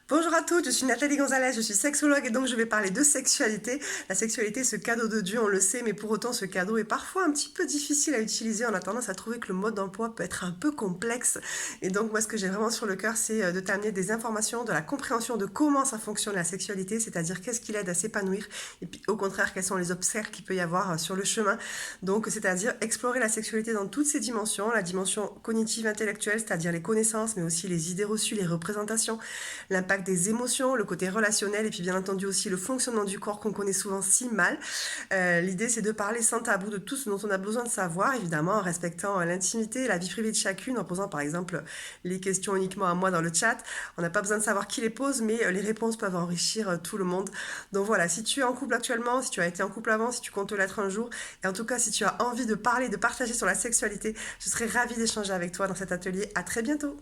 Bonjour à toutes, je suis Nathalie Gonzalez, je suis sexologue et donc je vais parler de sexualité. La sexualité, ce cadeau de Dieu, on le sait, mais pour autant ce cadeau est parfois un petit peu difficile à utiliser. On a tendance à trouver que le mode d'emploi peut être un peu complexe. Et donc moi, ce que j'ai vraiment sur le cœur, c'est de t'amener des informations, de la compréhension de comment ça fonctionne la sexualité, c'est-à-dire qu'est-ce qui l'aide à s'épanouir et puis au contraire, quels sont les obstacles qu'il peut y avoir sur le chemin. Donc c'est-à-dire explorer la sexualité dans toutes ses dimensions, la dimension cognitive, intellectuelle, c'est-à-dire les connaissances, mais aussi les idées reçues, les représentations, l'impact des émotions, le côté relationnel et puis bien entendu aussi le fonctionnement du corps qu'on connaît souvent si mal. L'idée c'est de parler sans tabou de tout ce dont on a besoin de savoir, évidemment en respectant l'intimité et la vie privée de chacune, en posant par exemple les questions uniquement à moi dans le chat. On n'a pas besoin de savoir qui les pose, mais les réponses peuvent enrichir tout le monde. Donc voilà, si tu es en couple actuellement, si tu as été en couple avant, si tu comptes l'être un jour, et en tout cas si tu as envie de parler, de partager sur la sexualité, je serais ravie d'échanger avec toi dans cet atelier. À très bientôt.